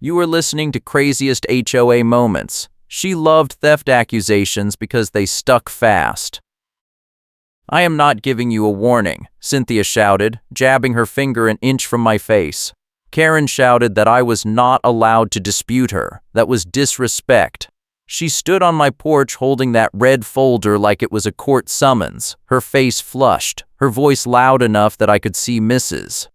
You are listening to Craziest HOA Moments. She loved theft accusations because they stuck fast. I am not giving you a warning, Cynthia shouted, jabbing her finger an inch from my face. Karen shouted that I was not allowed to dispute her. That was disrespect. She stood on my porch holding that red folder like it was a court summons, her face flushed, her voice loud enough that I could see Mrs.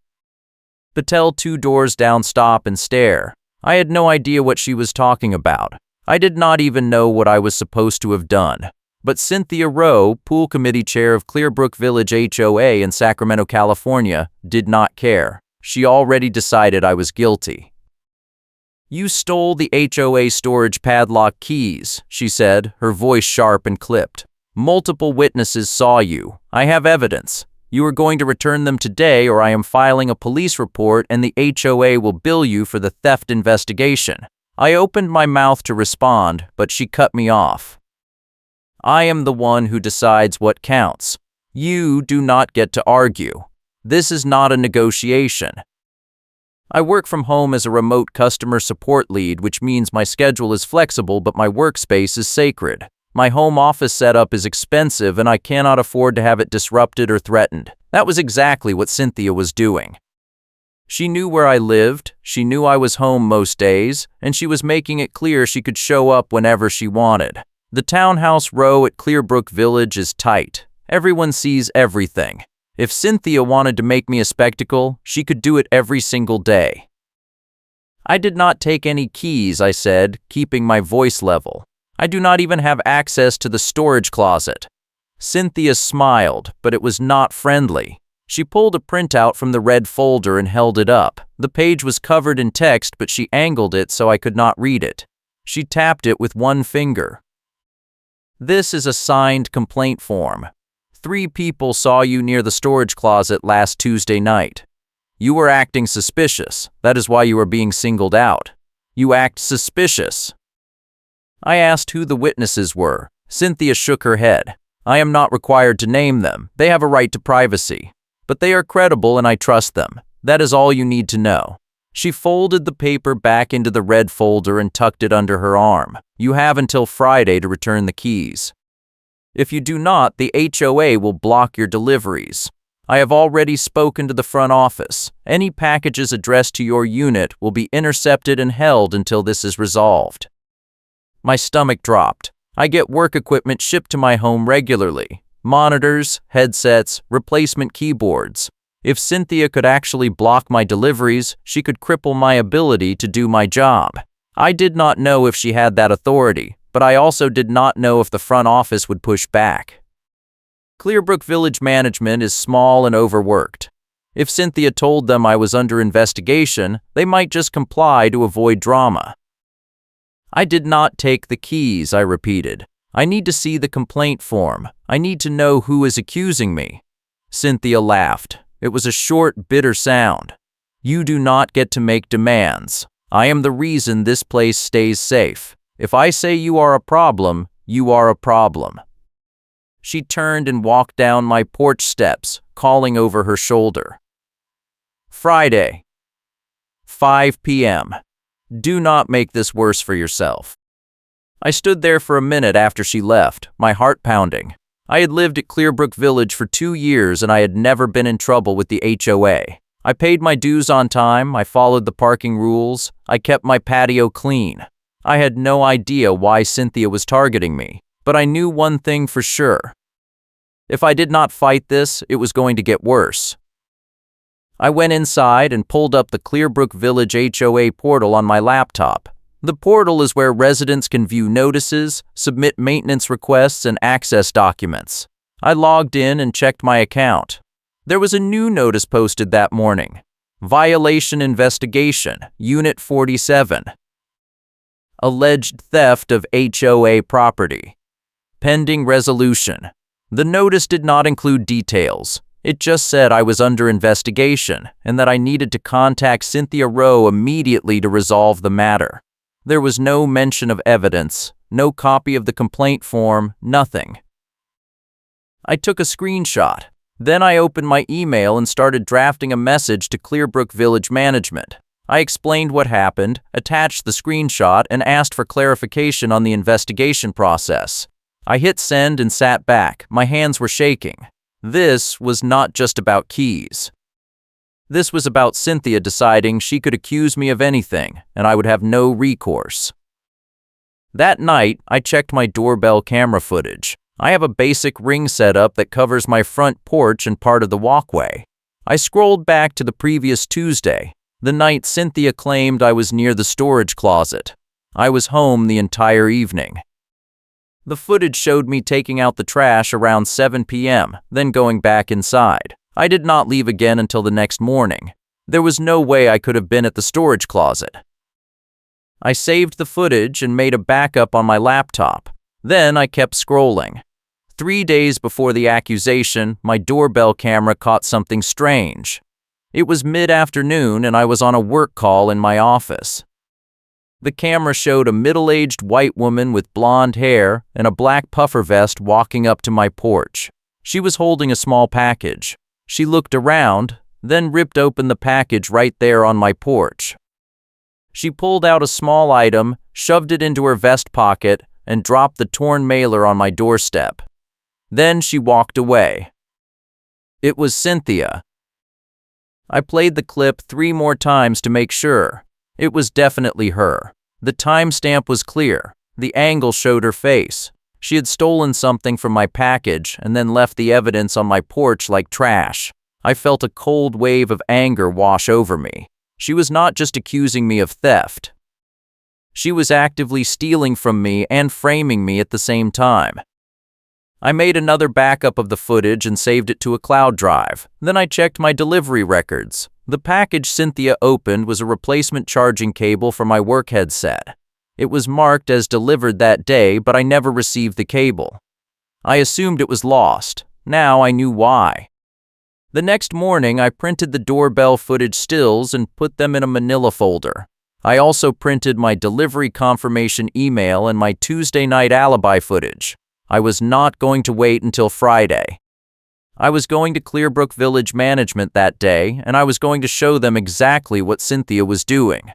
Patel 2 doors down stop and stare. I had no idea what she was talking about. I did not even know what I was supposed to have done. But Cynthia Rowe, pool committee chair of Clearbrook Village HOA in Sacramento, California, did not care. She already decided I was guilty. "You stole the HOA storage padlock keys," she said, her voice sharp and clipped. "Multiple witnesses saw you. I have evidence. You are going to return them today or I am filing a police report and the HOA will bill you for the theft investigation." I opened my mouth to respond, but she cut me off. "I am the one who decides what counts. You do not get to argue. This is not a negotiation." I work from home as a remote customer support lead, which means my schedule is flexible but my workspace is sacred. My home office setup is expensive and I cannot afford to have it disrupted or threatened. That was exactly what Cynthia was doing. She knew where I lived, she knew I was home most days, and she was making it clear she could show up whenever she wanted. The townhouse row at Clearbrook Village is tight. Everyone sees everything. If Cynthia wanted to make me a spectacle, she could do it every single day. "I did not take any keys," I said, keeping my voice level. "I do not even have access to the storage closet." Cynthia smiled, but it was not friendly. She pulled a printout from the red folder and held it up. The page was covered in text, but she angled it so I could not read it. She tapped it with one finger. "This is a signed complaint form. 3 people saw you near the storage closet last Tuesday night. You were acting suspicious. That is why you are being singled out. You act suspicious." I asked who the witnesses were. Cynthia shook her head. "I am not required to name them. They have a right to privacy. But they are credible and I trust them. That is all you need to know." She folded the paper back into the red folder and tucked it under her arm. "You have until Friday to return the keys. If you do not, the HOA will block your deliveries. I have already spoken to the front office. Any packages addressed to your unit will be intercepted and held until this is resolved." My stomach dropped. I get work equipment shipped to my home regularly. Monitors, headsets, replacement keyboards. If Cynthia could actually block my deliveries, she could cripple my ability to do my job. I did not know if she had that authority, but I also did not know if the front office would push back. Clearbrook Village management is small and overworked. If Cynthia told them I was under investigation, they might just comply to avoid drama. "I did not take the keys," I repeated. "I need to see the complaint form. I need to know who is accusing me." Cynthia laughed. It was a short, bitter sound. "You do not get to make demands. I am the reason this place stays safe. If I say you are a problem, you are a problem." She turned and walked down my porch steps, calling over her shoulder. Friday, 5 p.m. "Do not make this worse for yourself." I stood there for a minute after she left, my heart pounding. I had lived at Clearbrook Village for 2 years and I had never been in trouble with the HOA. I paid my dues on time, I followed the parking rules, I kept my patio clean. I had no idea why Cynthia was targeting me, but I knew one thing for sure. If I did not fight this, it was going to get worse. I went inside and pulled up the Clearbrook Village HOA portal on my laptop. The portal is where residents can view notices, submit maintenance requests, and access documents. I logged in and checked my account. There was a new notice posted that morning. Violation investigation, Unit 47. Alleged theft of HOA property. Pending resolution. The notice did not include details. It just said I was under investigation and that I needed to contact Cynthia Rowe immediately to resolve the matter. There was no mention of evidence, no copy of the complaint form, nothing. I took a screenshot. Then I opened my email and started drafting a message to Clearbrook Village management. I explained what happened, attached the screenshot, and asked for clarification on the investigation process. I hit send and sat back. My hands were shaking. This was not just about keys. This was about Cynthia deciding she could accuse me of anything, and I would have no recourse. That night, I checked my doorbell camera footage. I have a basic ring setup that covers my front porch and part of the walkway. I scrolled back to the previous Tuesday, the night Cynthia claimed I was near the storage closet. I was home the entire evening. The footage showed me taking out the trash around 7 p.m., then going back inside. I did not leave again until the next morning. There was no way I could have been at the storage closet. I saved the footage and made a backup on my laptop. Then I kept scrolling. 3 days before the accusation, my doorbell camera caught something strange. It was mid-afternoon and I was on a work call in my office. The camera showed a middle-aged white woman with blonde hair and a black puffer vest walking up to my porch. She was holding a small package. She looked around, then ripped open the package right there on my porch. She pulled out a small item, shoved it into her vest pocket, and dropped the torn mailer on my doorstep. Then she walked away. It was Cynthia. I played the clip 3 more times to make sure. It was definitely her. The timestamp was clear. The angle showed her face. She had stolen something from my package and then left the evidence on my porch like trash. I felt a cold wave of anger wash over me. She was not just accusing me of theft. She was actively stealing from me and framing me at the same time. I made another backup of the footage and saved it to a cloud drive. Then I checked my delivery records. The package Cynthia opened was a replacement charging cable for my work headset. It was marked as delivered that day, but I never received the cable. I assumed it was lost. Now I knew why. The next morning, I printed the doorbell footage stills and put them in a manila folder. I also printed my delivery confirmation email and my Tuesday night alibi footage. I was not going to wait until Friday. I was going to Clearbrook Village Management that day, and I was going to show them exactly what Cynthia was doing.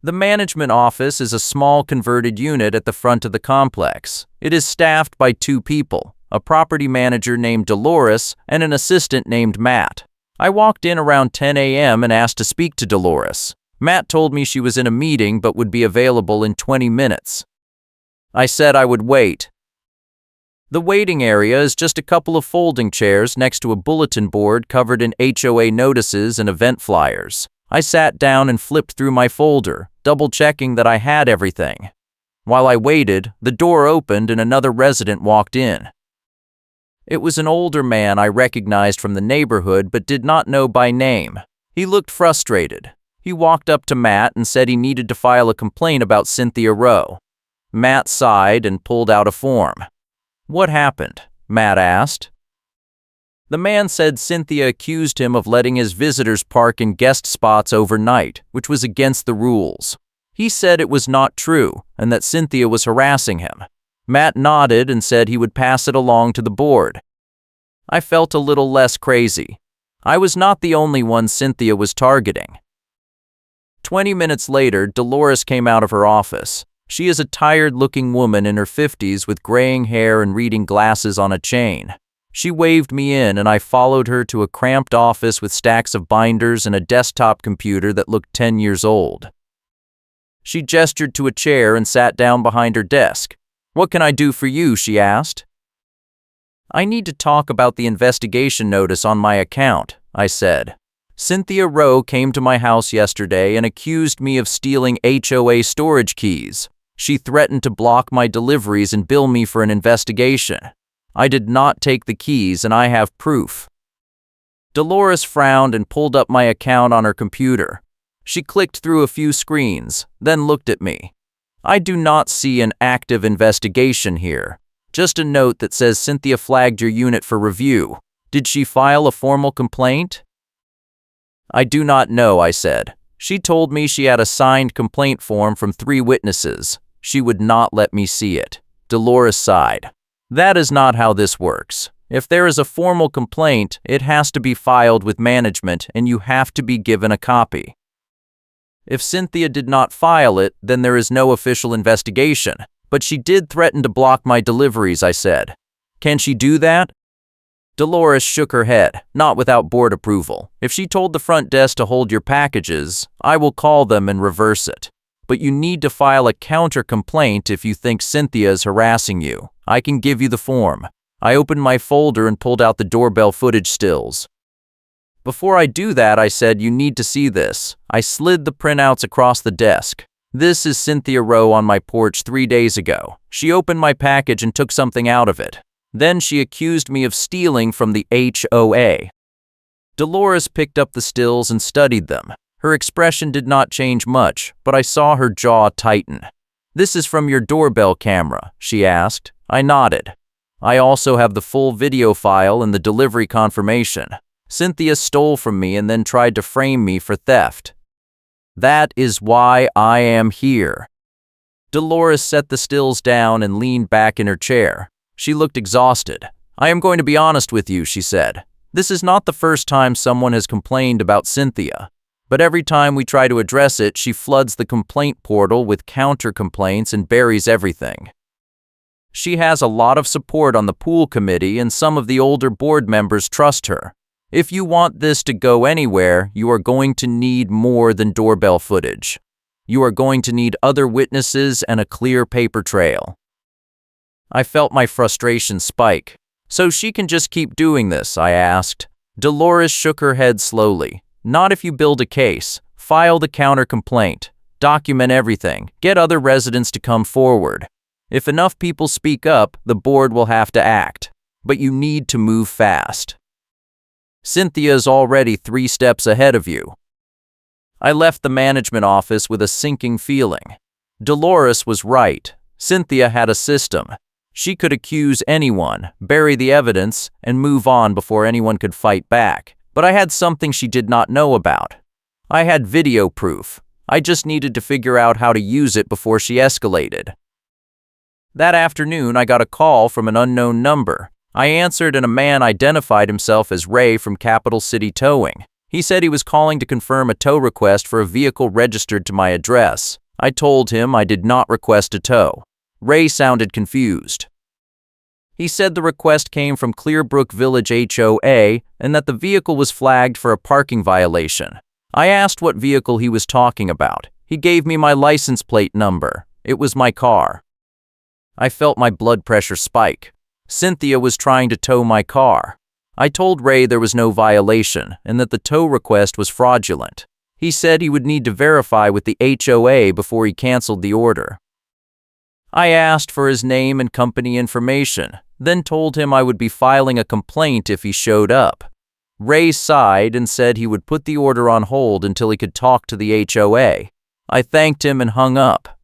The management office is a small converted unit at the front of the complex. It is staffed by 2 people, a property manager named Dolores and an assistant named Matt. I walked in around 10 a.m. and asked to speak to Dolores. Matt told me she was in a meeting but would be available in 20 minutes. I said I would wait. The waiting area is just a couple of folding chairs next to a bulletin board covered in HOA notices and event flyers. I sat down and flipped through my folder, double-checking that I had everything. While I waited, the door opened and another resident walked in. It was an older man I recognized from the neighborhood but did not know by name. He looked frustrated. He walked up to Matt and said he needed to file a complaint about Cynthia Rowe. Matt sighed and pulled out a form. "What happened?" Matt asked. The man said Cynthia accused him of letting his visitors park in guest spots overnight, which was against the rules. He said it was not true and that Cynthia was harassing him. Matt nodded and said he would pass it along to the board. I felt a little less crazy. I was not the only one Cynthia was targeting. 20 minutes later, Dolores came out of her office. She is a tired-looking woman in her 50s with graying hair and reading glasses on a chain. She waved me in and I followed her to a cramped office with stacks of binders and a desktop computer that looked 10 years old. She gestured to a chair and sat down behind her desk. "What can I do for you?" she asked. "I need to talk about the investigation notice on my account," I said. "Cynthia Rowe came to my house yesterday and accused me of stealing HOA storage keys. She threatened to block my deliveries and bill me for an investigation. I did not take the keys and I have proof." Dolores frowned and pulled up my account on her computer. She clicked through a few screens, then looked at me. "I do not see an active investigation here. Just a note that says Cynthia flagged your unit for review. Did she file a formal complaint?" "I do not know," I said. "She told me she had a signed complaint form from 3 witnesses. She would not let me see it." Dolores sighed. "That is not how this works. If there is a formal complaint, it has to be filed with management and you have to be given a copy." If Cynthia did not file it, then there is no official investigation. But she did threaten to block my deliveries, I said. Can she do that? Dolores shook her head, not without board approval. If she told the front desk to hold your packages, I will call them and reverse it. But you need to file a counter-complaint if you think Cynthia is harassing you. I can give you the form. I opened my folder and pulled out the doorbell footage stills. Before I do that, I said, you need to see this. I slid the printouts across the desk. This is Cynthia Rowe on my porch 3 days ago. She opened my package and took something out of it. Then she accused me of stealing from the HOA. Dolores picked up the stills and studied them. Her expression did not change much, but I saw her jaw tighten. This is from your doorbell camera, she asked. I nodded. I also have the full video file and the delivery confirmation. Cynthia stole from me and then tried to frame me for theft. That is why I am here. Dolores set the stills down and leaned back in her chair. She looked exhausted. I am going to be honest with you, she said. This is not the first time someone has complained about Cynthia. But every time we try to address it, she floods the complaint portal with counter-complaints and buries everything. She has a lot of support on the pool committee and some of the older board members trust her. If you want this to go anywhere, you are going to need more than doorbell footage. You are going to need other witnesses and a clear paper trail. I felt my frustration spike. So she can just keep doing this, I asked. Dolores shook her head slowly. Not if you build a case, file the counter-complaint, document everything, get other residents to come forward. If enough people speak up, the board will have to act. But you need to move fast. Cynthia is already 3 steps ahead of you. I left the management office with a sinking feeling. Dolores was right. Cynthia had a system. She could accuse anyone, bury the evidence, and move on before anyone could fight back. But I had something she did not know about. I had video proof. I just needed to figure out how to use it before she escalated. That afternoon, I got a call from an unknown number. I answered and a man identified himself as Ray from Capital City Towing. He said he was calling to confirm a tow request for a vehicle registered to my address. I told him I did not request a tow. Ray sounded confused. He said the request came from Clearbrook Village HOA and that the vehicle was flagged for a parking violation. I asked what vehicle he was talking about. He gave me my license plate number. It was my car. I felt my blood pressure spike. Cynthia was trying to tow my car. I told Ray there was no violation and that the tow request was fraudulent. He said he would need to verify with the HOA before he canceled the order. I asked for his name and company information, then told him I would be filing a complaint if he showed up. Ray sighed and said he would put the order on hold until he could talk to the HOA. I thanked him and hung up.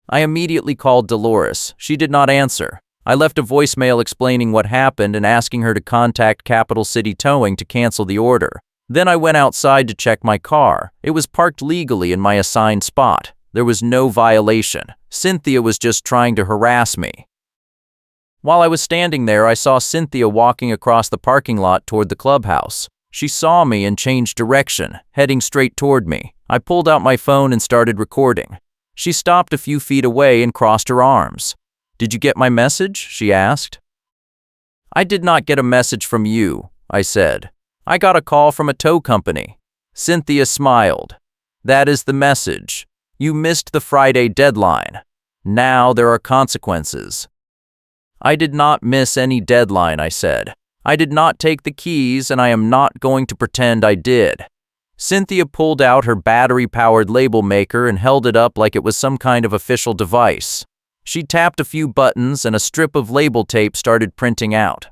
I immediately called Dolores. She did not answer. I left a voicemail explaining what happened and asking her to contact Capital City Towing to cancel the order. Then I went outside to check my car. It was parked legally in my assigned spot. There was no violation. Cynthia was just trying to harass me. While I was standing there, I saw Cynthia walking across the parking lot toward the clubhouse. She saw me and changed direction, heading straight toward me. I pulled out my phone and started recording. She stopped a few feet away and crossed her arms. "Did you get my message?" she asked. "I did not get a message from you," I said. "I got a call from a tow company." Cynthia smiled. "That is the message. You missed the Friday deadline. Now there are consequences." "I did not miss any deadline," I said. "I did not take the keys and I am not going to pretend I did." Cynthia pulled out her battery-powered label maker and held it up like it was some kind of official device. She tapped a few buttons and a strip of label tape started printing out.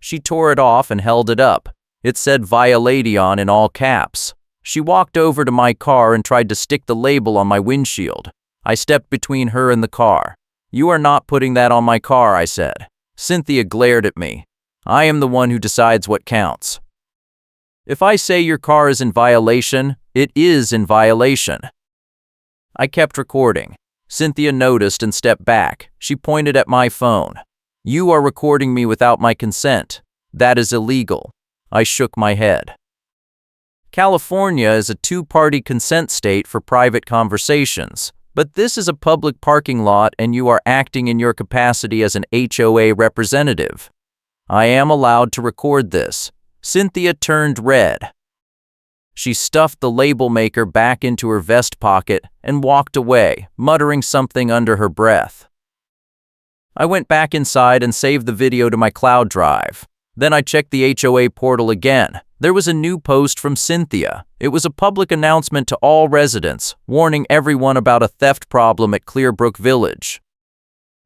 She tore it off and held it up. It said Violation in all caps. She walked over to my car and tried to stick the label on my windshield. I stepped between her and the car. "You are not putting that on my car," I said. Cynthia glared at me. "I am the one who decides what counts. If I say your car is in violation, it is in violation." I kept recording. Cynthia noticed and stepped back. She pointed at my phone. "You are recording me without my consent. That is illegal." I shook my head. California is a two-party consent state for private conversations, but this is a public parking lot and you are acting in your capacity as an HOA representative. I am allowed to record this. Cynthia turned red. She stuffed the label maker back into her vest pocket and walked away, muttering something under her breath. I went back inside and saved the video to my cloud drive. Then I checked the HOA portal again. There was a new post from Cynthia. It was a public announcement to all residents, warning everyone about a theft problem at Clearbrook Village.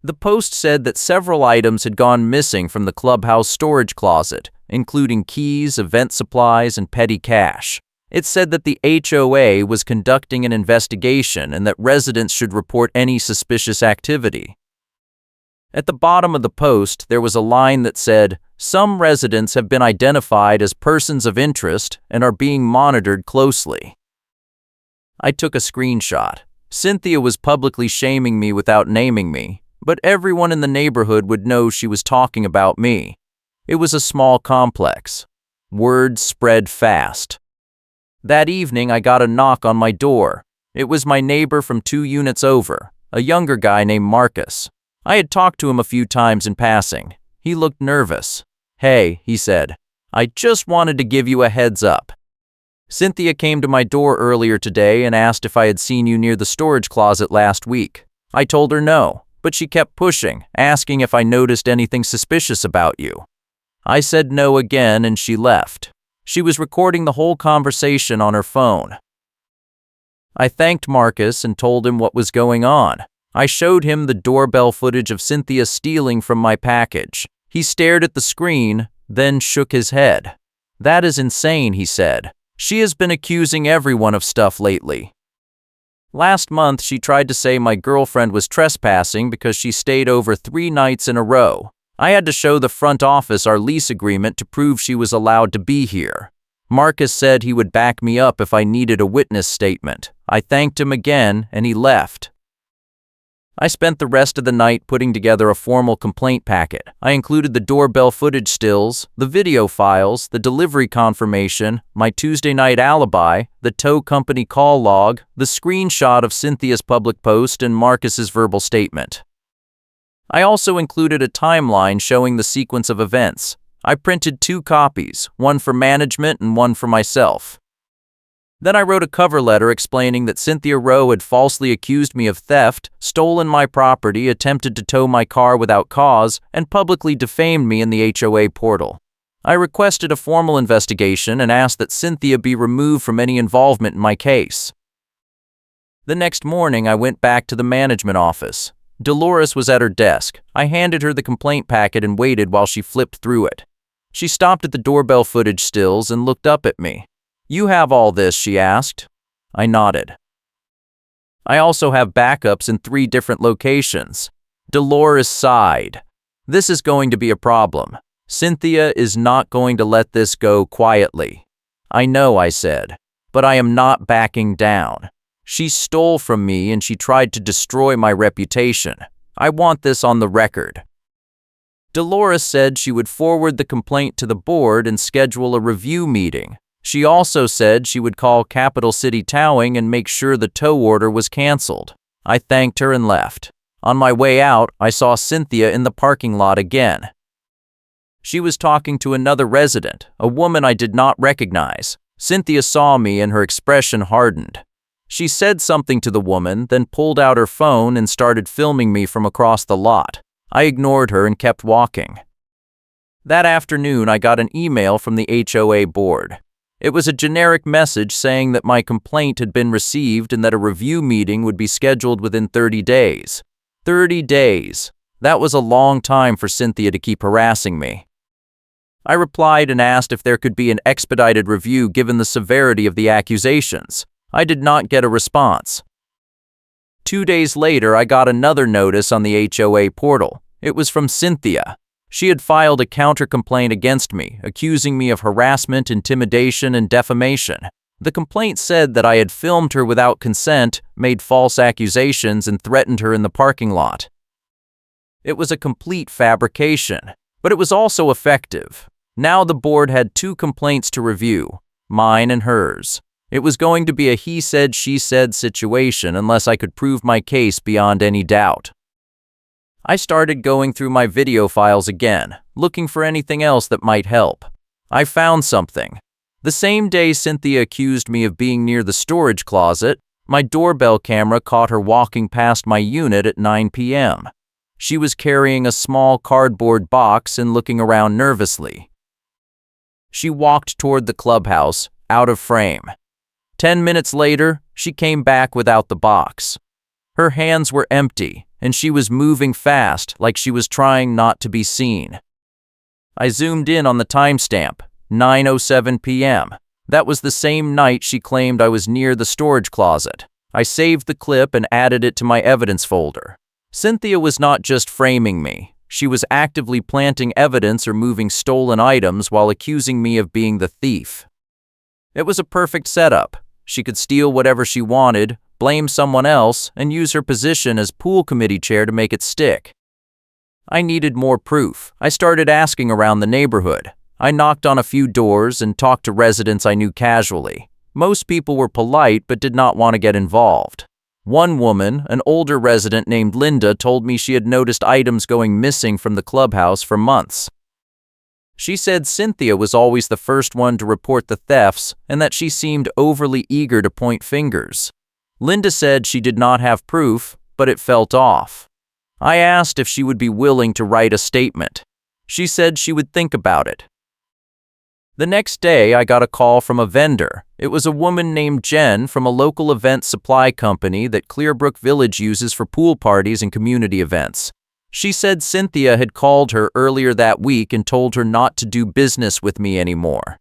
The post said that several items had gone missing from the clubhouse storage closet, including keys, event supplies, and petty cash. It said that the HOA was conducting an investigation and that residents should report any suspicious activity. At the bottom of the post, there was a line that said, "Some residents have been identified as persons of interest and are being monitored closely." I took a screenshot. Cynthia was publicly shaming me without naming me, but everyone in the neighborhood would know she was talking about me. It was a small complex. Word spread fast. That evening, I got a knock on my door. It was my neighbor from 2 units over, a younger guy named Marcus. I had talked to him a few times in passing. He looked nervous. "Hey," he said, "I just wanted to give you a heads up. Cynthia came to my door earlier today and asked if I had seen you near the storage closet last week. I told her no, but she kept pushing, asking if I noticed anything suspicious about you. I said no again and she left. She was recording the whole conversation on her phone." I thanked Marcus and told him what was going on. I showed him the doorbell footage of Cynthia stealing from my package. He stared at the screen, then shook his head. "That is insane," he said. "She has been accusing everyone of stuff lately. Last month, she tried to say my girlfriend was trespassing because she stayed over 3 nights in a row. I had to show the front office our lease agreement to prove she was allowed to be here. Marcus said he would back me up if I needed a witness statement. I thanked him again, and he left. I spent the rest of the night putting together a formal complaint packet. I included the doorbell footage stills, the video files, the delivery confirmation, my Tuesday night alibi, the tow company call log, the screenshot of Cynthia's public post, and Marcus's verbal statement. I also included a timeline showing the sequence of events. I printed 2 copies, one for management and one for myself. Then I wrote a cover letter explaining that Cynthia Rowe had falsely accused me of theft, stolen my property, attempted to tow my car without cause, and publicly defamed me in the HOA portal. I requested a formal investigation and asked that Cynthia be removed from any involvement in my case. The next morning, I went back to the management office. Dolores was at her desk. I handed her the complaint packet and waited while she flipped through it. She stopped at the doorbell footage stills and looked up at me. "You have all this?" she asked. I nodded. "I also have backups in 3 different locations." Dolores sighed. "This is going to be a problem. Cynthia is not going to let this go quietly." "I know," I said, "but I am not backing down. She stole from me and she tried to destroy my reputation. I want this on the record." Dolores said she would forward the complaint to the board and schedule a review meeting. She also said she would call Capital City Towing and make sure the tow order was canceled. I thanked her and left. On my way out, I saw Cynthia in the parking lot again. She was talking to another resident, a woman I did not recognize. Cynthia saw me and her expression hardened. She said something to the woman, then pulled out her phone and started filming me from across the lot. I ignored her and kept walking. That afternoon, I got an email from the HOA board. It was a generic message saying that my complaint had been received and that a review meeting would be scheduled within 30 days. 30 days. That was a long time for Cynthia to keep harassing me. I replied and asked if there could be an expedited review given the severity of the accusations. I did not get a response. 2 days later, I got another notice on the HOA portal. It was from Cynthia. She had filed a counter-complaint against me, accusing me of harassment, intimidation, and defamation. The complaint said that I had filmed her without consent, made false accusations, and threatened her in the parking lot. It was a complete fabrication, but it was also effective. Now the board had 2 complaints to review. mine and hers. It was going to be a he said, she said situation unless I could prove my case beyond any doubt. I started going through my video files again, looking for anything else that might help. I found something. The same day Cynthia accused me of being near the storage closet, my doorbell camera caught her walking past my unit at 9 p.m. She was carrying a small cardboard box and looking around nervously. She walked toward the clubhouse, out of frame. 10 minutes later, she came back without the box. Her hands were empty, and she was moving fast, like she was trying not to be seen. I zoomed in on the timestamp, 9:07 p.m. That was the same night she claimed I was near the storage closet. I saved the clip and added it to my evidence folder. Cynthia was not just framing me. She was actively planting evidence or moving stolen items while accusing me of being the thief. It was a perfect setup. She could steal whatever she wanted, blame someone else, and use her position as pool committee chair to make it stick. I needed more proof. I started asking around the neighborhood. I knocked on a few doors and talked to residents I knew casually. Most people were polite but did not want to get involved. One woman, an older resident named Linda, told me she had noticed items going missing from the clubhouse for months. She said Cynthia was always the first one to report the thefts and that she seemed overly eager to point fingers. Linda said she did not have proof, but it felt off. I asked if she would be willing to write a statement. She said she would think about it. The next day, I got a call from a vendor. It was a woman named Jen from a local event supply company that Clearbrook Village uses for pool parties and community events. She said Cynthia had called her earlier that week and told her not to do business with me anymore.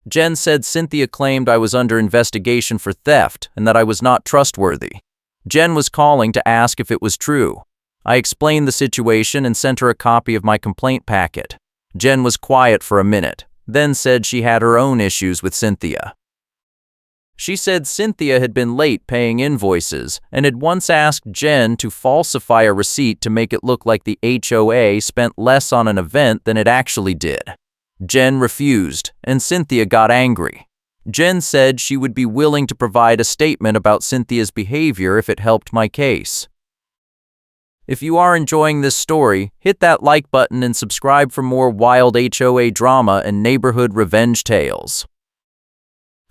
Jen said Cynthia claimed I was under investigation for theft and that I was not trustworthy. Jen was calling to ask if it was true. I explained the situation and sent her a copy of my complaint packet. Jen was quiet for a minute, then said she had her own issues with Cynthia. She said Cynthia had been late paying invoices and had once asked Jen to falsify a receipt to make it look like the HOA spent less on an event than it actually did. Jen refused, and Cynthia got angry. Jen said she would be willing to provide a statement about Cynthia's behavior if it helped my case. If you are enjoying this story, hit that like button and subscribe for more wild HOA drama and neighborhood revenge tales.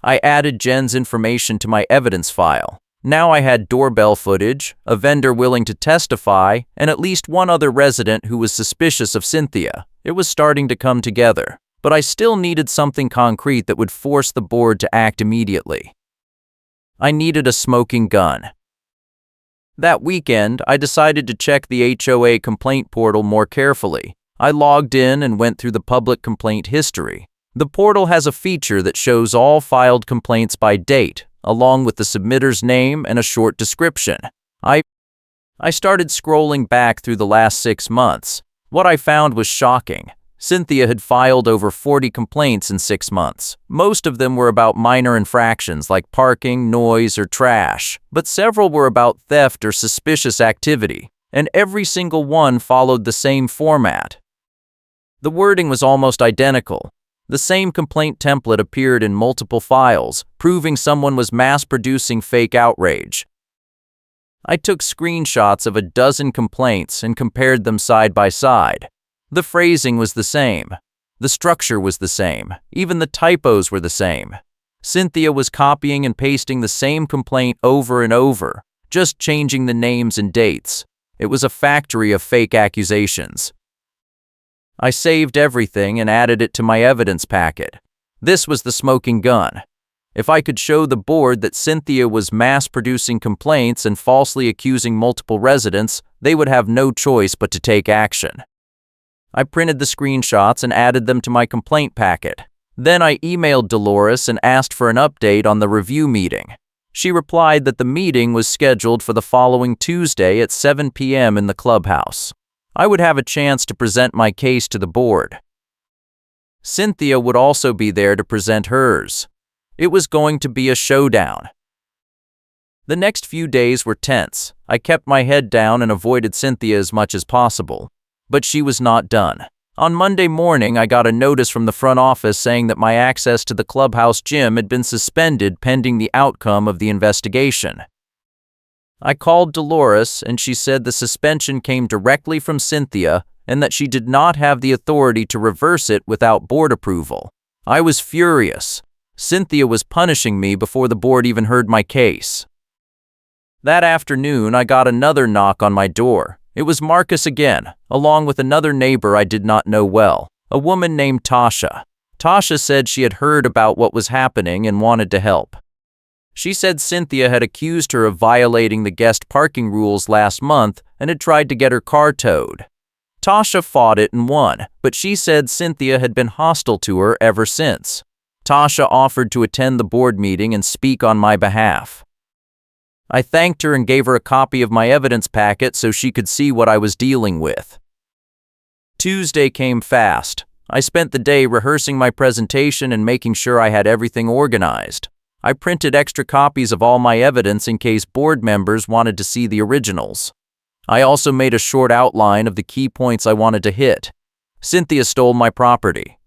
I added Jen's information to my evidence file. Now I had doorbell footage, a vendor willing to testify, and at least one other resident who was suspicious of Cynthia. It was starting to come together, but I still needed something concrete that would force the board to act immediately. I needed a smoking gun. That weekend, I decided to check the HOA complaint portal more carefully. I logged in and went through the public complaint history. The portal has a feature that shows all filed complaints by date, along with the submitter's name and a short description. I started scrolling back through the last 6 months. What I found was shocking. Cynthia had filed over 40 complaints in 6 months. Most of them were about minor infractions like parking, noise, or trash, but several were about theft or suspicious activity, and every single one followed the same format. The wording was almost identical. The same complaint template appeared in multiple files, proving someone was mass-producing fake outrage. I took screenshots of a dozen complaints and compared them side by side. The phrasing was the same. The structure was the same. Even the typos were the same. Cynthia was copying and pasting the same complaint over and over, just changing the names and dates. It was a factory of fake accusations. I saved everything and added it to my evidence packet. This was the smoking gun. If I could show the board that Cynthia was mass-producing complaints and falsely accusing multiple residents, they would have no choice but to take action. I printed the screenshots and added them to my complaint packet. Then I emailed Dolores and asked for an update on the review meeting. She replied that the meeting was scheduled for the following Tuesday at 7 p.m. in the clubhouse. I would have a chance to present my case to the board. Cynthia would also be there to present hers. It was going to be a showdown. The next few days were tense. I kept my head down and avoided Cynthia as much as possible. But she was not done. On Monday morning, I got a notice from the front office saying that my access to the clubhouse gym had been suspended pending the outcome of the investigation. I called Dolores, and she said the suspension came directly from Cynthia and that she did not have the authority to reverse it without board approval. I was furious. Cynthia was punishing me before the board even heard my case. That afternoon, I got another knock on my door. It was Marcus again, along with another neighbor I did not know well, a woman named Tasha. Tasha said she had heard about what was happening and wanted to help. She said Cynthia had accused her of violating the guest parking rules last month and had tried to get her car towed. Tasha fought it and won, but she said Cynthia had been hostile to her ever since. Tasha offered to attend the board meeting and speak on my behalf. I thanked her and gave her a copy of my evidence packet so she could see what I was dealing with. Tuesday came fast. I spent the day rehearsing my presentation and making sure I had everything organized. I printed extra copies of all my evidence in case board members wanted to see the originals. I also made a short outline of the key points I wanted to hit. Cynthia stole my property.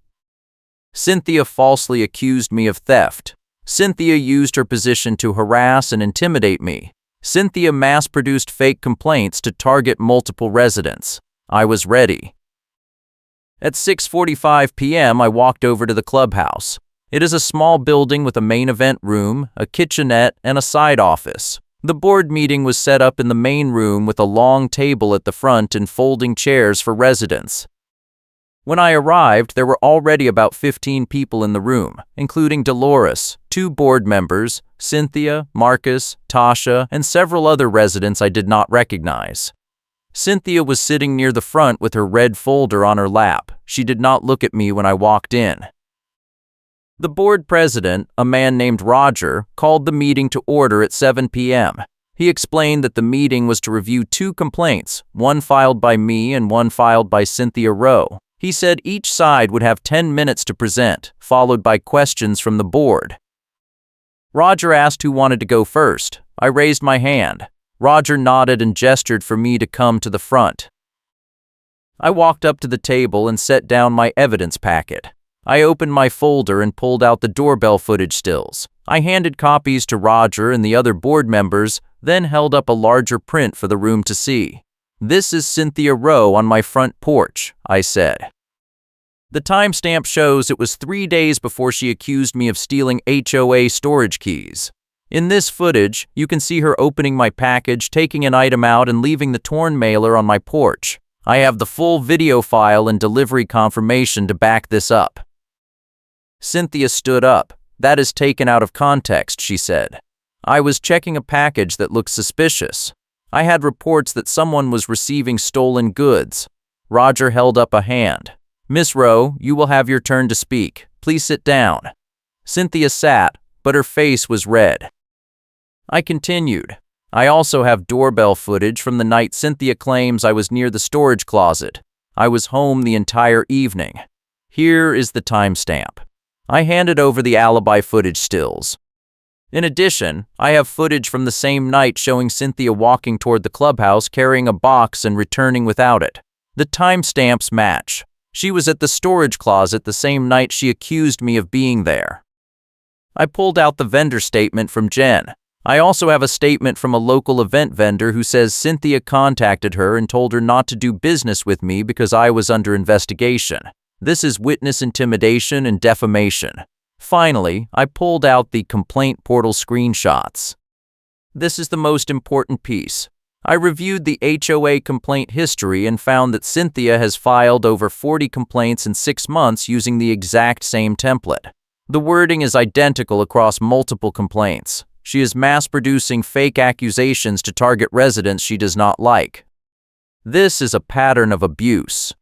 Cynthia falsely accused me of theft. Cynthia used her position to harass and intimidate me. Cynthia mass-produced fake complaints to target multiple residents. I was ready. At 6:45 p.m., I walked over to the clubhouse. It is a small building with a main event room, a kitchenette, and a side office. The board meeting was set up in the main room with a long table at the front and folding chairs for residents. When I arrived, there were already about 15 people in the room, including Dolores, 2 board members, Cynthia, Marcus, Tasha, and several other residents I did not recognize. Cynthia was sitting near the front with her red folder on her lap. She did not look at me when I walked in. The board president, a man named Roger, called the meeting to order at 7 p.m. He explained that the meeting was to review 2 complaints, one filed by me and one filed by Cynthia Rowe. He said each side would have 10 minutes to present, followed by questions from the board. Roger asked who wanted to go first. I raised my hand. Roger nodded and gestured for me to come to the front. I walked up to the table and set down my evidence packet. I opened my folder and pulled out the doorbell footage stills. I handed copies to Roger and the other board members, then held up a larger print for the room to see. "This is Cynthia Rowe on my front porch," I said. The timestamp shows it was 3 days before she accused me of stealing HOA storage keys. In this footage, you can see her opening my package, taking an item out, and leaving the torn mailer on my porch. I have the full video file and delivery confirmation to back this up. Cynthia stood up. "That is taken out of context," she said. "I was checking a package that looked suspicious. I had reports that someone was receiving stolen goods." Roger held up a hand. "Miss Rowe, you will have your turn to speak. Please sit down." Cynthia sat, but her face was red. I continued. "I also have doorbell footage from the night Cynthia claims I was near the storage closet. I was home the entire evening. Here is the timestamp." I handed over the alibi footage stills. In addition, I have footage from the same night showing Cynthia walking toward the clubhouse carrying a box and returning without it. The timestamps match. She was at the storage closet the same night she accused me of being there. I pulled out the vendor statement from Jen. I also have a statement from a local event vendor who says Cynthia contacted her and told her not to do business with me because I was under investigation. This is witness intimidation and defamation. Finally, I pulled out the complaint portal screenshots. This is the most important piece. I reviewed the HOA complaint history and found that Cynthia has filed over 40 complaints in 6 months using the exact same template. The wording is identical across multiple complaints. She is mass-producing fake accusations to target residents she does not like. This is a pattern of abuse.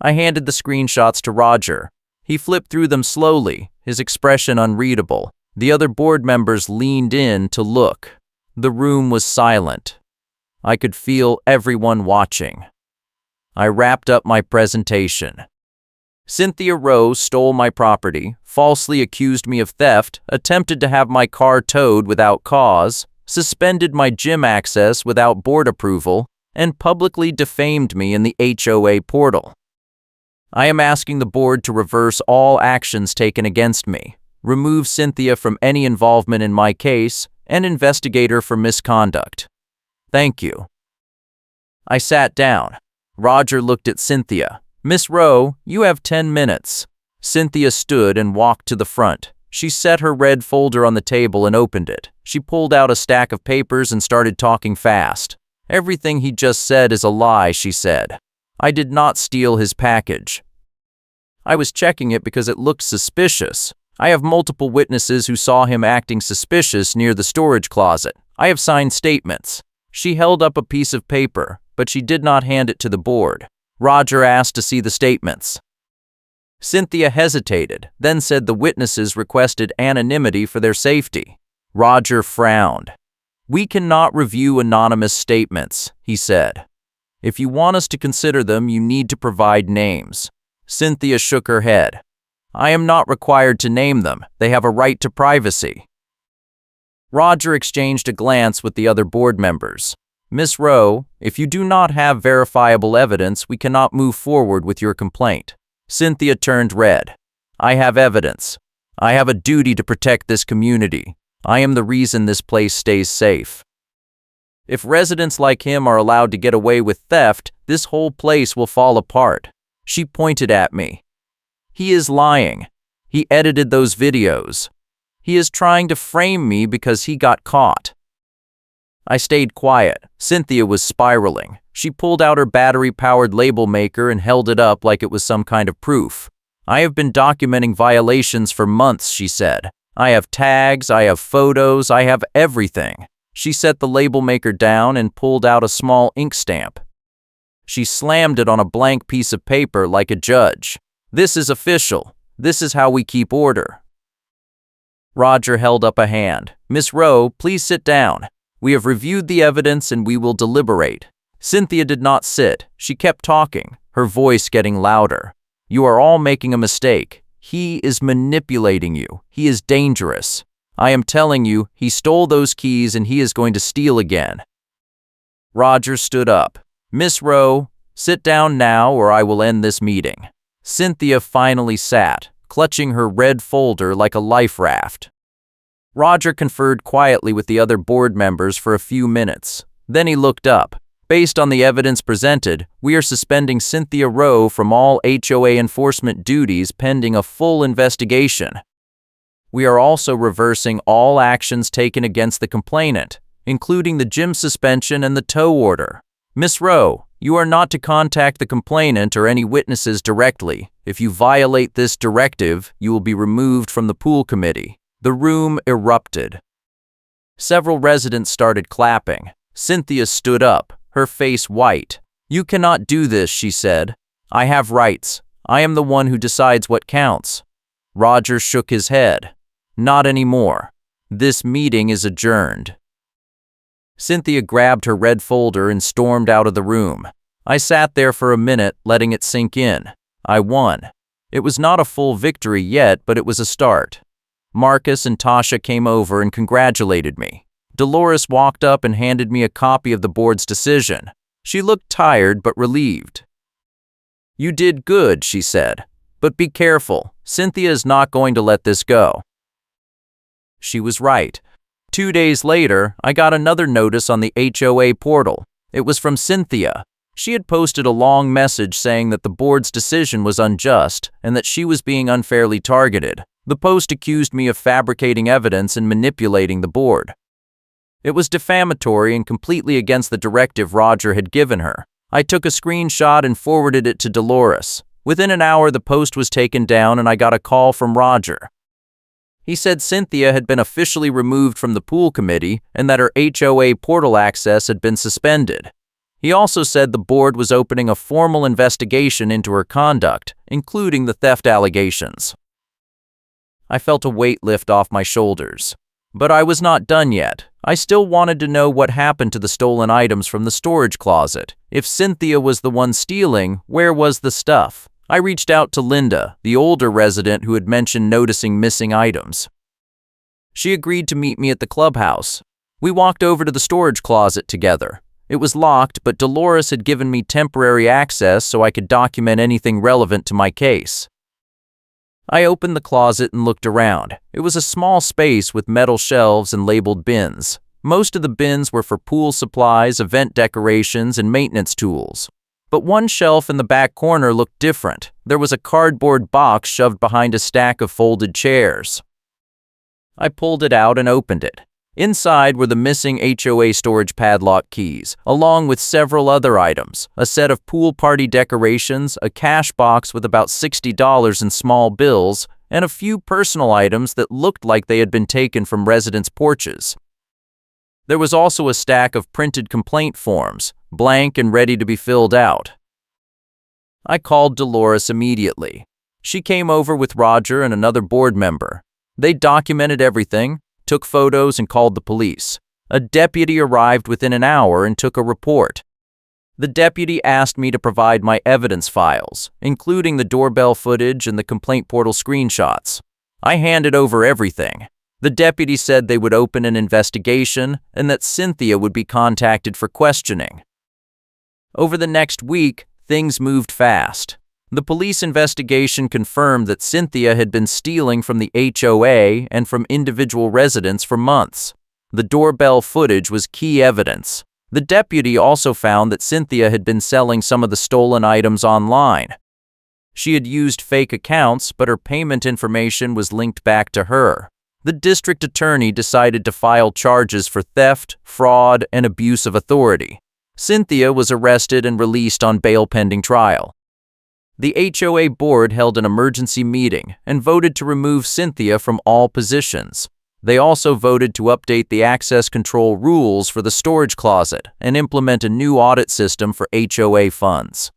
I handed the screenshots to Roger. He flipped through them slowly, his expression unreadable. The other board members leaned in to look. The room was silent. I could feel everyone watching. I wrapped up my presentation. Cynthia Rowe stole my property, falsely accused me of theft, attempted to have my car towed without cause, suspended my gym access without board approval, and publicly defamed me in the HOA portal. I am asking the board to reverse all actions taken against me, remove Cynthia from any involvement in my case, and investigate her for misconduct. Thank you. I sat down. Roger looked at Cynthia. Miss Rowe, you have 10 minutes. Cynthia stood and walked to the front. She set her red folder on the table and opened it. She pulled out a stack of papers and started talking fast. Everything he just said is a lie, she said. I did not steal his package. I was checking it because it looked suspicious. I have multiple witnesses who saw him acting suspicious near the storage closet. I have signed statements. She held up a piece of paper, but she did not hand it to the board. Roger asked to see the statements. Cynthia hesitated, then said the witnesses requested anonymity for their safety. Roger frowned. We cannot review anonymous statements, he said. If you want us to consider them, you need to provide names. Cynthia shook her head. I am not required to name them. They have a right to privacy. Roger exchanged a glance with the other board members. Miss Rowe, if you do not have verifiable evidence, we cannot move forward with your complaint. Cynthia turned red. I have evidence. I have a duty to protect this community. I am the reason this place stays safe. If residents like him are allowed to get away with theft, this whole place will fall apart. She pointed at me. He is lying. He edited those videos. He is trying to frame me because he got caught. I stayed quiet. Cynthia was spiraling. She pulled out her battery-powered label maker and held it up like it was some kind of proof. I have been documenting violations for months, she said. I have tags, I have photos, I have everything. She set the label maker down and pulled out a small ink stamp. She slammed it on a blank piece of paper like a judge. This is official. This is how we keep order. Roger held up a hand. Miss Rowe, please sit down. We have reviewed the evidence and we will deliberate. Cynthia did not sit. She kept talking, her voice getting louder. You are all making a mistake. He is manipulating you. He is dangerous. I am telling you, he stole those keys and he is going to steal again. Roger stood up. Miss Rowe, sit down now or I will end this meeting. Cynthia finally sat, clutching her red folder like a life raft. Roger conferred quietly with the other board members for a few minutes. Then he looked up. Based on the evidence presented, we are suspending Cynthia Rowe from all HOA enforcement duties pending a full investigation. We are also reversing all actions taken against the complainant, including the gym suspension and the tow order. Miss Rowe, you are not to contact the complainant or any witnesses directly. If you violate this directive, you will be removed from the pool committee. The room erupted. Several residents started clapping. Cynthia stood up, her face white. You cannot do this, she said. I have rights. I am the one who decides what counts. Roger shook his head. Not anymore. This meeting is adjourned. Cynthia grabbed her red folder and stormed out of the room. I sat there for a minute, letting it sink in. I won. It was not a full victory yet, but it was a start. Marcus and Tasha came over and congratulated me. Dolores walked up and handed me a copy of the board's decision. She looked tired but relieved. You did good, she said. But be careful. Cynthia is not going to let this go. She was right. 2 days later, I got another notice on the HOA portal. It was from Cynthia. She had posted a long message saying that the board's decision was unjust and that she was being unfairly targeted. The post accused me of fabricating evidence and manipulating the board. It was defamatory and completely against the directive Roger had given her. I took a screenshot and forwarded it to Dolores. Within an hour, the post was taken down and I got a call from Roger. He said Cynthia had been officially removed from the pool committee and that her HOA portal access had been suspended. He also said the board was opening a formal investigation into her conduct, including the theft allegations. I felt a weight lift off my shoulders. But I was not done yet. I still wanted to know what happened to the stolen items from the storage closet. If Cynthia was the one stealing, where was the stuff? I reached out to Linda, the older resident who had mentioned noticing missing items. She agreed to meet me at the clubhouse. We walked over to the storage closet together. It was locked, but Dolores had given me temporary access so I could document anything relevant to my case. I opened the closet and looked around. It was a small space with metal shelves and labeled bins. Most of the bins were for pool supplies, event decorations, and maintenance tools. But one shelf in the back corner looked different. There was a cardboard box shoved behind a stack of folded chairs. I pulled it out and opened it. Inside were the missing HOA storage padlock keys, along with several other items, a set of pool party decorations, a cash box with about $60 in small bills, and a few personal items that looked like they had been taken from residents' porches. There was also a stack of printed complaint forms, blank and ready to be filled out. I called Dolores immediately. She came over with Roger and another board member. They documented everything, took photos, and called the police. A deputy arrived within an hour and took a report. The deputy asked me to provide my evidence files, including the doorbell footage and the complaint portal screenshots. I handed over everything. The deputy said they would open an investigation and that Cynthia would be contacted for questioning. Over the next week, things moved fast. The police investigation confirmed that Cynthia had been stealing from the HOA and from individual residents for months. The doorbell footage was key evidence. The deputy also found that Cynthia had been selling some of the stolen items online. She had used fake accounts, but her payment information was linked back to her. The district attorney decided to file charges for theft, fraud, and abuse of authority. Cynthia was arrested and released on bail pending trial. The HOA board held an emergency meeting and voted to remove Cynthia from all positions. They also voted to update the access control rules for the storage closet and implement a new audit system for HOA funds.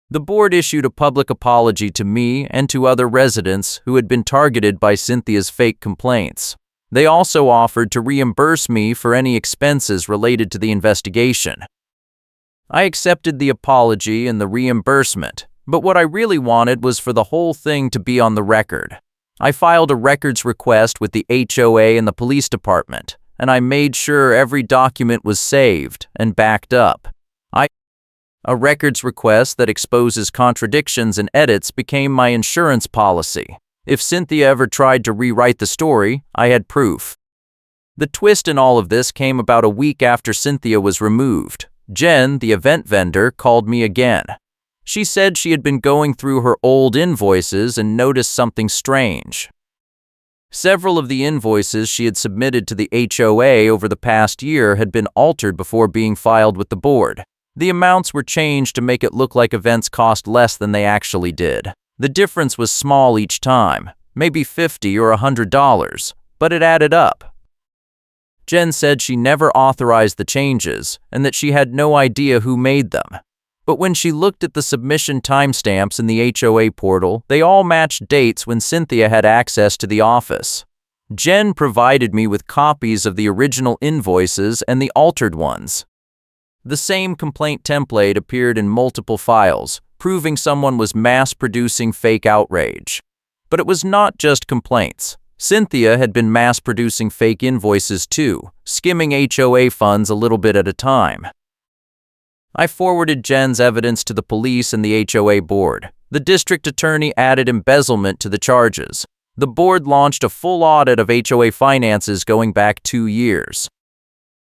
The board issued a public apology to me and to other residents who had been targeted by Cynthia's fake complaints. They also offered to reimburse me for any expenses related to the investigation. I accepted the apology and the reimbursement, but what I really wanted was for the whole thing to be on the record. I filed a records request with the HOA and the police department, and I made sure every document was saved and backed up. A records request that exposes contradictions and edits became my insurance policy. If Cynthia ever tried to rewrite the story, I had proof. The twist in all of this came about a week after Cynthia was removed. Jen, the event vendor, called me again. She said she had been going through her old invoices and noticed something strange. Several of the invoices she had submitted to the HOA over the past year had been altered before being filed with the board. The amounts were changed to make it look like events cost less than they actually did. The difference was small each time, maybe $50 or $100, but it added up. Jen said she never authorized the changes and that she had no idea who made them. But when she looked at the submission timestamps in the HOA portal, they all matched dates when Cynthia had access to the office. Jen provided me with copies of the original invoices and the altered ones. The same complaint template appeared in multiple files, proving someone was mass-producing fake outrage. But it was not just complaints. Cynthia had been mass-producing fake invoices too, skimming HOA funds a little bit at a time. I forwarded Jen's evidence to the police and the HOA board. The district attorney added embezzlement to the charges. The board launched a full audit of HOA finances going back 2 years.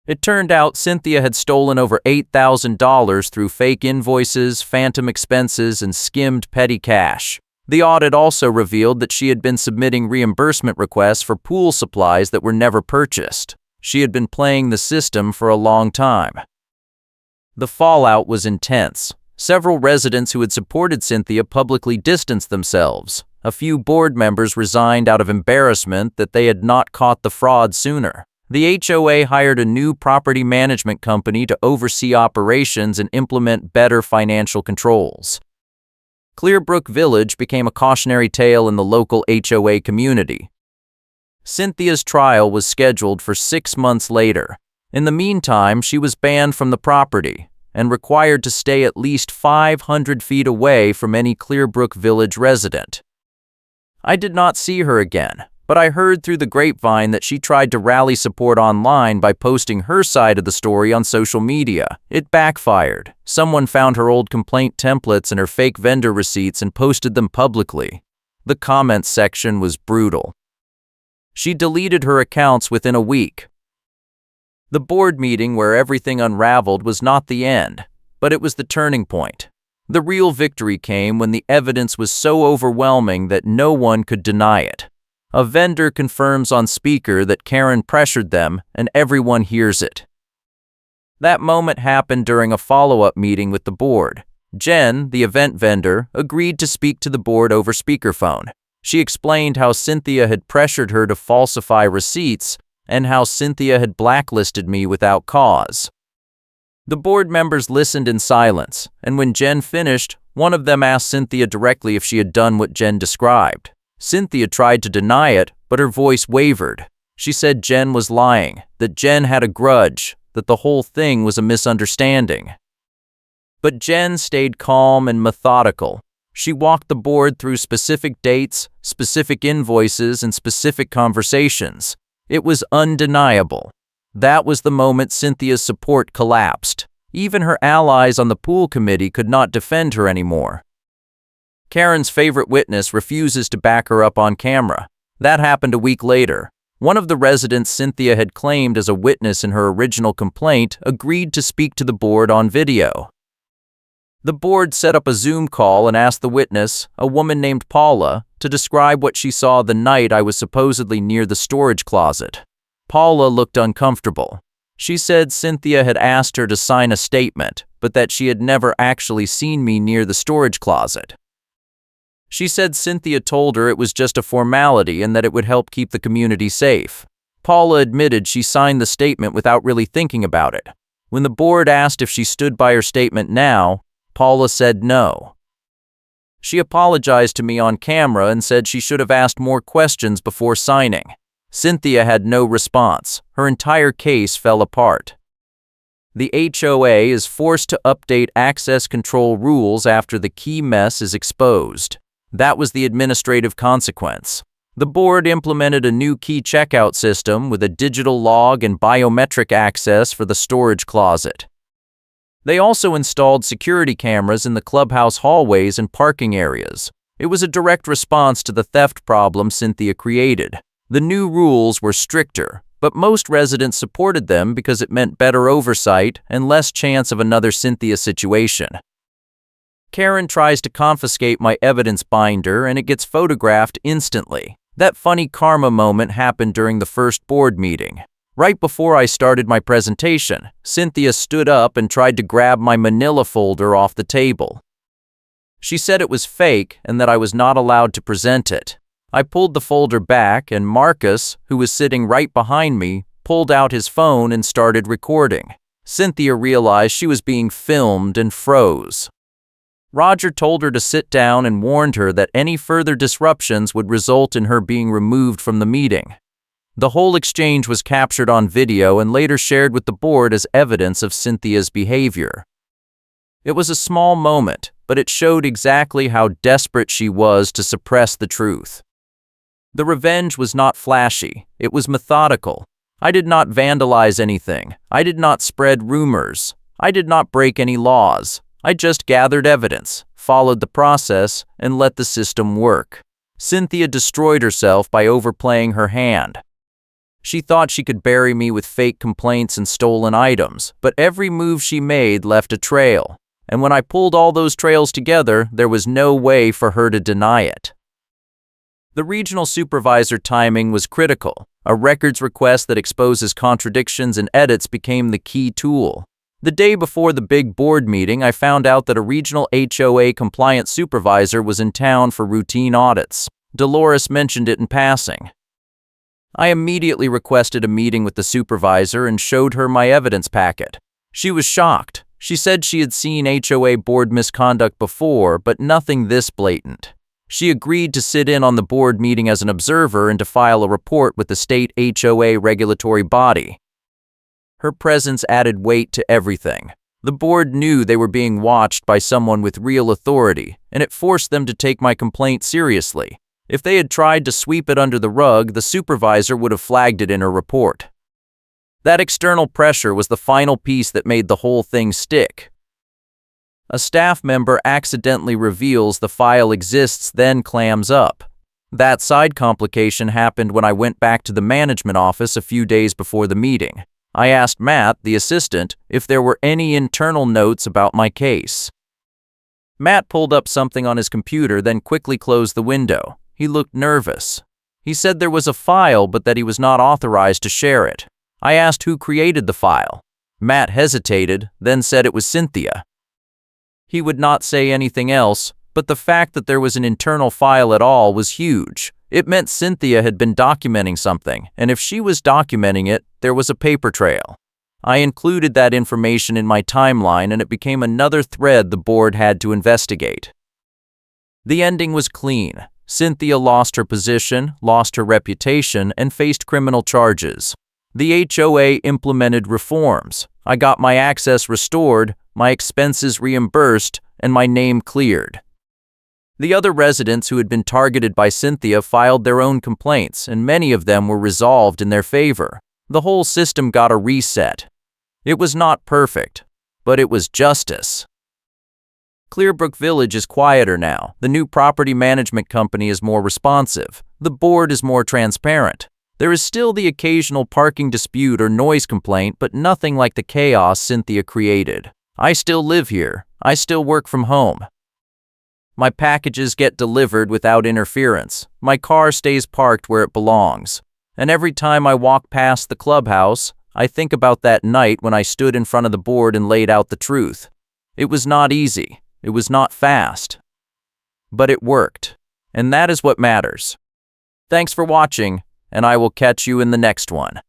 It turned out Cynthia had stolen over $8,000 through fake invoices, phantom expenses, and skimmed petty cash. The audit also revealed that she had been submitting reimbursement requests for pool supplies that were never purchased. She had been playing the system for a long time. The fallout was intense. Several residents who had supported Cynthia publicly distanced themselves. A few board members resigned out of embarrassment that they had not caught the fraud sooner. The HOA hired a new property management company to oversee operations and implement better financial controls. Clearbrook Village became a cautionary tale in the local HOA community. Cynthia's trial was scheduled for 6 months later. In the meantime, she was banned from the property and required to stay at least 500 feet away from any Clearbrook Village resident. I did not see her again, But I heard through the grapevine that she tried to rally support online by posting her side of the story on social media. It backfired. Someone found her old complaint templates and her fake vendor receipts and posted them publicly. The comments section was brutal. She deleted her accounts within a week. The board meeting where everything unraveled was not the end, but it was the turning point. The real victory came when the evidence was so overwhelming that no one could deny it. A vendor confirms on speaker that Karen pressured them, and everyone hears it. That moment happened during a follow-up meeting with the board. Jen, the event vendor, agreed to speak to the board over speakerphone. She explained how Cynthia had pressured her to falsify receipts and how Cynthia had blacklisted me without cause. The board members listened in silence, and when Jen finished, one of them asked Cynthia directly if she had done what Jen described. Cynthia tried to deny it, but her voice wavered. She said Jen was lying, that Jen had a grudge, that the whole thing was a misunderstanding. But Jen stayed calm and methodical. She walked the board through specific dates, specific invoices, and specific conversations. It was undeniable. That was the moment Cynthia's support collapsed. Even her allies on the pool committee could not defend her anymore. Karen's favorite witness refuses to back her up on camera. That happened a week later. One of the residents Cynthia had claimed as a witness in her original complaint agreed to speak to the board on video. The board set up a Zoom call and asked the witness, a woman named Paula, to describe what she saw the night I was supposedly near the storage closet. Paula looked uncomfortable. She said Cynthia had asked her to sign a statement, but that she had never actually seen me near the storage closet. She said Cynthia told her it was just a formality and that it would help keep the community safe. Paula admitted she signed the statement without really thinking about it. When the board asked if she stood by her statement now, Paula said no. She apologized to me on camera and said she should have asked more questions before signing. Cynthia had no response. Her entire case fell apart. The HOA is forced to update access control rules after the key mess is exposed. That was the administrative consequence. The board implemented a new key checkout system with a digital log and biometric access for the storage closet. They also installed security cameras in the clubhouse hallways and parking areas. It was a direct response to the theft problem Cynthia created. The new rules were stricter, but most residents supported them because it meant better oversight and less chance of another Cynthia situation. Karen tries to confiscate my evidence binder and it gets photographed instantly. That funny karma moment happened during the first board meeting. Right before I started my presentation, Cynthia stood up and tried to grab my manila folder off the table. She said it was fake and that I was not allowed to present it. I pulled the folder back and Marcus, who was sitting right behind me, pulled out his phone and started recording. Cynthia realized she was being filmed and froze. Roger told her to sit down and warned her that any further disruptions would result in her being removed from the meeting. The whole exchange was captured on video and later shared with the board as evidence of Cynthia's behavior. It was a small moment, but it showed exactly how desperate she was to suppress the truth. The revenge was not flashy, it was methodical. I did not vandalize anything. I did not spread rumors. I did not break any laws. I just gathered evidence, followed the process, and let the system work. Cynthia destroyed herself by overplaying her hand. She thought she could bury me with fake complaints and stolen items, but every move she made left a trail. And when I pulled all those trails together, there was no way for her to deny it. The regional supervisor timing was critical. A records request that exposes contradictions and edits became the key tool. The day before the big board meeting, I found out that a regional HOA compliance supervisor was in town for routine audits. Dolores mentioned it in passing. I immediately requested a meeting with the supervisor and showed her my evidence packet. She was shocked. She said she had seen HOA board misconduct before, but nothing this blatant. She agreed to sit in on the board meeting as an observer and to file a report with the state HOA regulatory body. Her presence added weight to everything. The board knew they were being watched by someone with real authority, and it forced them to take my complaint seriously. If they had tried to sweep it under the rug, the supervisor would have flagged it in her report. That external pressure was the final piece that made the whole thing stick. A staff member accidentally reveals the file exists, then clams up. That side complication happened when I went back to the management office a few days before the meeting. I asked Matt, the assistant, if there were any internal notes about my case. Matt pulled up something on his computer, then quickly closed the window. He looked nervous. He said there was a file, but that he was not authorized to share it. I asked who created the file. Matt hesitated, then said it was Cynthia. He would not say anything else, but the fact that there was an internal file at all was huge. It meant Cynthia had been documenting something, and if she was documenting it, there was a paper trail. I included that information in my timeline, and it became another thread the board had to investigate. The ending was clean. Cynthia lost her position, lost her reputation, and faced criminal charges. The HOA implemented reforms. I got my access restored, my expenses reimbursed, and my name cleared. The other residents who had been targeted by Cynthia filed their own complaints, and many of them were resolved in their favor. The whole system got a reset. It was not perfect, but it was justice. Clearbrook Village is quieter now. The new property management company is more responsive. The board is more transparent. There is still the occasional parking dispute or noise complaint, but nothing like the chaos Cynthia created. I still live here. I still work from home. My packages get delivered without interference. My car stays parked where it belongs. And every time I walk past the clubhouse, I think about that night when I stood in front of the board and laid out the truth. It was not easy. It was not fast. But it worked. And that is what matters. Thanks for watching, and I will catch you in the next one.